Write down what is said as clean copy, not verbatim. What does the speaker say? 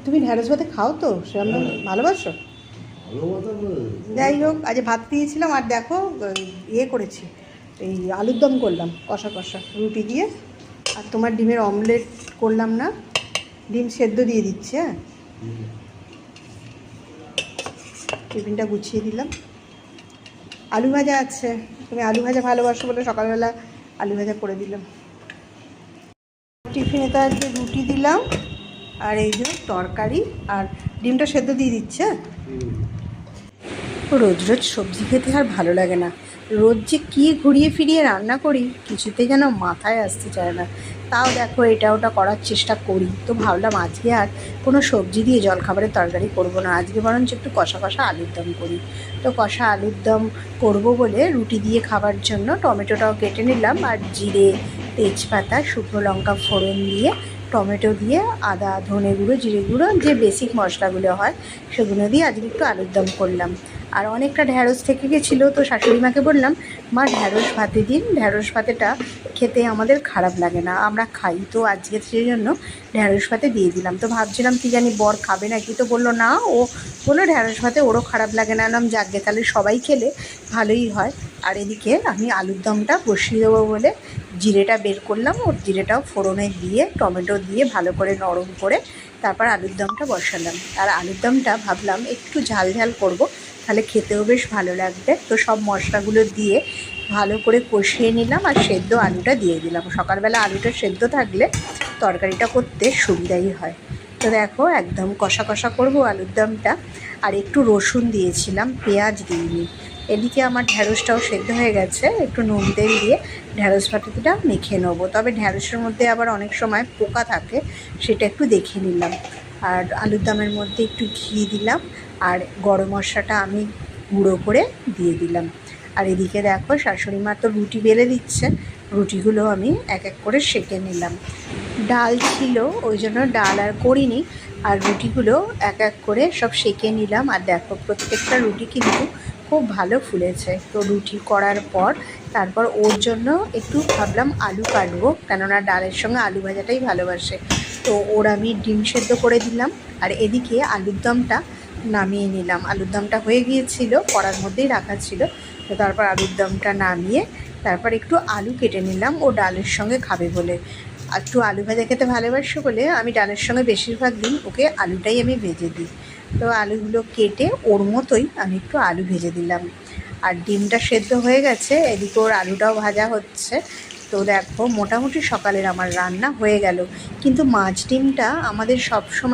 তুমি ঢ্যাঁড়স ভাতে খাও তো সেরকম ভালোবাসো? যাই হোক, আজ ভাত দিয়েছিলাম আর দেখো ইয়ে করেছি, এই আলুর দম করলাম কষা কষা রুটি দিয়ে। আর তোমার ডিমের অমলেট করলাম না, ডিম সেদ্ধ দিয়ে দিচ্ছে। হ্যাঁ, টিফিনটা গুছিয়ে দিলাম। আলু ভাজা আছে, তুমি আলু ভাজা ভালোবাসো বলে সকালবেলা আলু ভাজা করে দিলাম। টিফিনে তো আজকে রুটি দিলাম আর এই যে তরকারি, আর ডিমটা সেদ্ধ দিয়ে দিচ্ছে। রোজ রোজ সবজি খেতে আর ভালো লাগে না। রোজ যে কী ঘুরিয়ে ফিরিয়ে রান্না করি কিছুতে যেন মাথায় আসতে চায় না। তাও দেখো এটা ওটা করার চেষ্টা করি। তো ভাবলাম আজকে আর কোনো সবজি দিয়ে জলখাবারের তরকারি করব না, আজকে বরঞ্চ একটু কষা কষা আলুর দম করি। তো কষা আলুর দম করবো বলে রুটি দিয়ে খাবার জন্য টমেটোটাও কেটে নিলাম, আর জিরে, তেজপাতা, শুকনো লঙ্কা ফোড়ন দিয়ে, টমেটো দিয়ে, আদা, ধনে গুঁড়ো, জিরে গুঁড়ো, যে বেসিক মশলাগুলো হয় সেগুলো দিয়ে আজকে একটু আলুর দম করলাম। আর অনেকটা ঢ্যাঁড়স থেকে গেছিলো, তো শাশুড়ি মাকে বললাম, মা ঢ্যাঁড়স ভাতে দিন, ঢ্যাঁড়স ভাতেটা খেতে আমাদের খারাপ লাগে না, আমরা খাই। তো আজকে সেই জন্য ঢ্যাঁড়স ভাতে দিয়ে দিলাম। তো ভাবছিলাম কি জানি বর খাবে নাকি, তো বললো না, ও বললো ঢ্যাঁড়স ভাতে ওরও খারাপ লাগে না। নাম যাকে, তাহলে সবাই খেলে ভালোই হয়। আর এদিকে আমি আলুর দমটা বসিয়ে দেবো বলে জিরেটা বের করলাম, ওর জিরেটাও ফোড়নে দিয়ে টমেটো দিয়ে ভালো করে নরম করে তারপর আলুর দমটা বসালাম। আর আলুর দমটা ভাবলাম একটু ঝাল ঝাল করবো, তাহলে খেতেও বেশ ভালো লাগবে। তো সব মশলাগুলো দিয়ে ভালো করে কষিয়ে নিলাম আর সেদ্ধ আলুটা দিয়ে দিলাম। সকালবেলা আলুটা সেদ্ধ থাকলে তরকারিটা করতে সুবিধাই হয়। তো দেখো একদম কষা কষা করবো আলুর দমটা। আর একটু রসুন দিয়েছিলাম, পেঁয়াজ দিইনি। এদিকে আমার ঢ্যাঁড়সটাও সেদ্ধ হয়ে গেছে, একটু নুন তেল দিয়ে ঢ্যাঁড়স ভাতেটা মেখে নেবো। তবে ঢ্যাঁড়সের মধ্যে আবার অনেক সময় পোকা থাকে, সেটা একটু দেখে নিলাম। আর আলুর দমের মধ্যে একটু ঘি দিলাম, আর গরম মশলাটা আমি গুঁড়ো করে দিয়ে দিলাম। আর এদিকে দেখো শাশুড়ি মা তো রুটি বেলে দিচ্ছে, রুটিগুলো আমি এক এক করে সেঁকে নিলাম। ডাল ছিল ওই জন্য ডাল আর করিনি, আর রুটিগুলো এক এক করে সব সেঁকে নিলাম। আর দেখো প্রত্যেকটা রুটি কিন্তু খুব ভালো ফুলেছে। তো রুটি করার পর তারপর ওর জন্য একটু ভাবলাম আলু কাটবো, কেননা ডালের সঙ্গে আলু ভাজাটাই ভালোবাসে। তো ওর আমি ডিম সেদ্ধ করে দিলাম। আর এদিকে আলুর দমটা নামিয়ে নিলাম। আলুর দমটা হয়ে গিয়েছিল, কড়ার মধ্যেই রাখা ছিল। তো তারপর আলুর দমটা নামিয়ে তারপর একটু আলু কেটে নিলাম, ও ডালের সঙ্গে খাবে বলে। একটু আলু ভাজা খেতে ভালোবাসো বলে আমি ডালের সঙ্গে বেশিরভাগ দিন ওকে আলুটাই আমি ভেজে দিই। তো আলুগুলো কেটে ওর মতোই আমি একটু আলু ভেজে দিলাম। আর ডিমটা সেদ্ধ হয়ে গেছে, এদিকে ওর আলুটাও ভাজা হচ্ছে। তো দেখো মোটামুটি সকালের আমার রান্না হয়ে গেল। কিন্তু মাছ ডিমটা আমাদের সব সময়